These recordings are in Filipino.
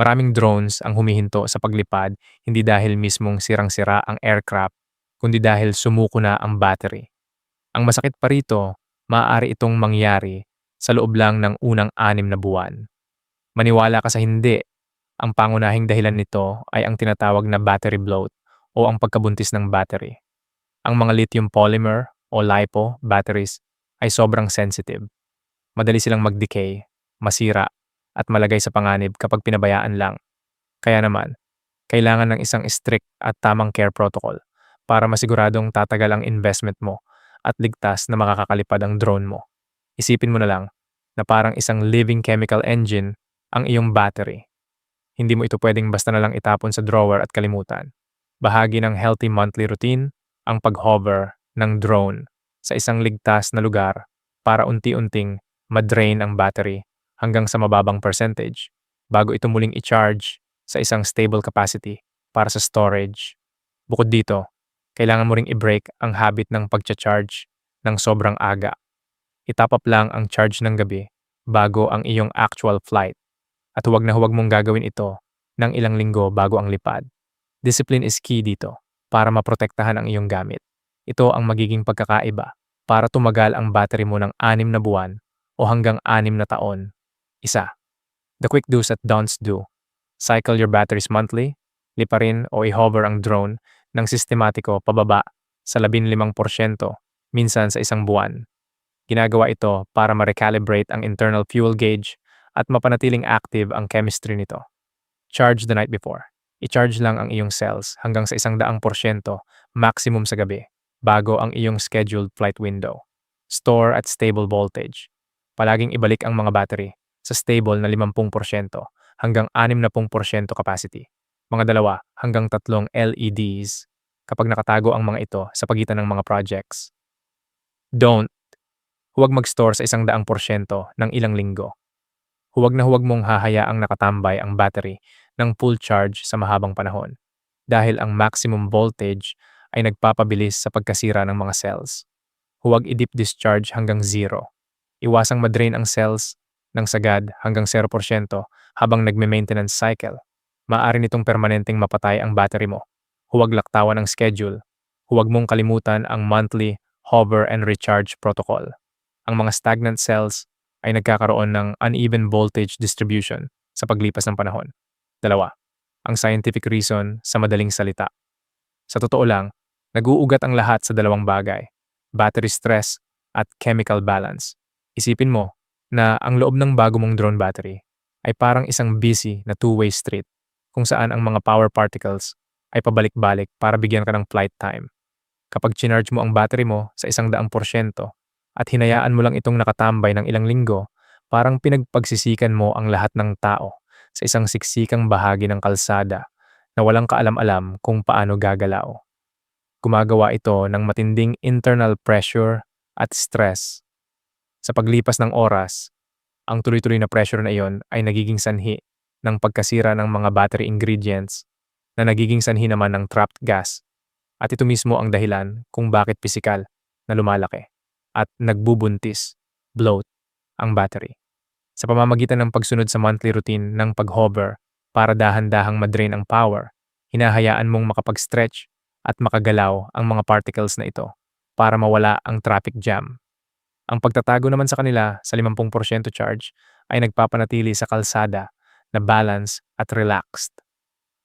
Maraming drones ang humihinto sa paglipad hindi dahil mismong sirang-sira ang aircraft, kundi dahil sumuko na ang battery. Ang masakit pa rito, maaari itong mangyari sa loob lang ng unang 6 na buwan. Maniwala ka sa hindi, ang pangunahing dahilan nito ay ang tinatawag na battery bloat o ang pagkabuntis ng battery. Ang mga lithium polymer o LiPo batteries ay sobrang sensitive. Madali silang mag-decay, masira, at malagay sa panganib kapag pinabayaan lang. Kaya naman, kailangan ng isang strict at tamang care protocol para masiguradong tatagal ang investment mo at ligtas na makakakalipad ang drone mo. Isipin mo na lang na parang isang living chemical engine ang iyong battery. Hindi mo ito pwedeng basta na lang itapon sa drawer at kalimutan. Bahagi ng healthy monthly routine ang pag-hover ng drone sa isang ligtas na lugar para unti-unting madrain ang battery hanggang sa mababang percentage bago ito muling i-charge sa isang stable capacity para sa storage. Bukod dito, kailangan mo ring i-break ang habit ng pagcha-charge ng sobrang aga. Itap up lang ang charge ng gabi bago ang iyong actual flight at huwag na huwag mong gagawin ito ng ilang linggo bago ang lipad. Discipline is key dito para maprotektahan ang iyong gamit. Ito ang magiging pagkakaiba para tumagal ang battery mo ng 6 na buwan o hanggang 6 na taon. Isa, the quick do's at don'ts do. Cycle your batteries monthly, liparin o i-hover ang drone ng sistematiko pababa sa 15%, minsan sa isang buwan. Ginagawa ito para ma-recalibrate ang internal fuel gauge at mapanatiling active ang chemistry nito. Charge the night before. I-charge lang ang iyong cells hanggang sa 100% maximum sa gabi bago ang iyong scheduled flight window. Store at stable voltage. Palaging ibalik ang mga battery sa stable na 50% hanggang 60% capacity. Mga 2 hanggang 3 LEDs kapag nakatago ang mga ito sa pagitan ng mga projects. Don't. Huwag mag-store sa 100% ng ilang linggo. Huwag na huwag mong hahayaang nakatambay ang battery ng full charge sa mahabang panahon dahil ang maximum voltage ay nagpapabilis sa pagkasira ng mga cells. Huwag i-deep discharge hanggang 0. Iwasang madrain ang cells ng sagad hanggang 0% habang nagme-maintenance cycle. Maaari nitong permanenteng mapatay ang battery mo. Huwag laktawan ang schedule. Huwag mong kalimutan ang monthly hover and recharge protocol. Ang mga stagnant cells ay nagkakaroon ng uneven voltage distribution sa paglipas ng panahon. 2. Ang scientific reason sa madaling salita. Sa totoo lang, nag-uugat ang lahat sa dalawang bagay, battery stress at chemical balance. Isipin mo na ang loob ng bago mong drone battery ay parang isang busy na two-way street kung saan ang mga power particles ay pabalik-balik para bigyan ka ng flight time. Kapag chinarge mo ang battery mo sa 100% at hinayaan mo lang itong nakatambay ng ilang linggo, parang pinagpagsisikan mo ang lahat ng tao sa isang siksikang bahagi ng kalsada na walang kaalam-alam kung paano gagalaw. Gumagawa ito ng matinding internal pressure at stress. Sa paglipas ng oras, ang tuloy-tuloy na pressure na iyon ay nagiging sanhi ng pagkasira ng mga battery ingredients na nagiging sanhi naman ng trapped gas at ito mismo ang dahilan kung bakit pisikal na lumalaki at nagbubuntis, bloat, ang battery. Sa pamamagitan ng pagsunod sa monthly routine ng pag-hover para dahan-dahang madrain ang power, hinahayaan mong makapag-stretch at makagalaw ang mga particles na ito para mawala ang traffic jam. Ang pagtatago naman sa kanila sa 50% charge ay nagpapanatili sa kalsada na balance at relaxed.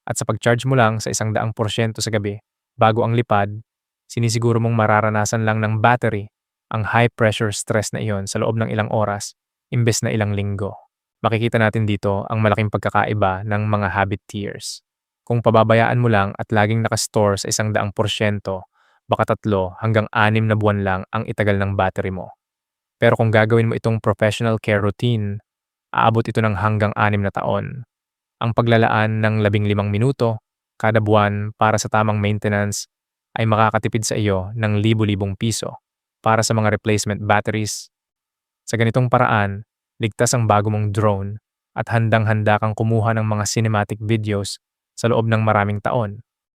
At sa pag-charge mo lang sa 100% sa gabi, bago ang lipad, sinisiguro mong mararanasan lang ng battery ang high-pressure stress na iyon sa loob ng ilang oras, imbes na ilang linggo. Makikita natin dito ang malaking pagkakaiba ng mga habit tiers. Kung pababayaan mo lang at laging nakastore sa 100%, baka 3 hanggang 6 na buwan lang ang itagal ng battery mo. Pero kung gagawin mo itong professional care routine, aabot ito ng hanggang 6 na taon. Ang paglalaan ng 15 minuto kada buwan para sa tamang maintenance ay makakatipid sa iyo ng libu-libong piso para sa mga replacement batteries. Sa ganitong paraan, ligtas ang bago mong drone at handang-handa kang kumuha ng mga cinematic videos sa loob ng maraming taon.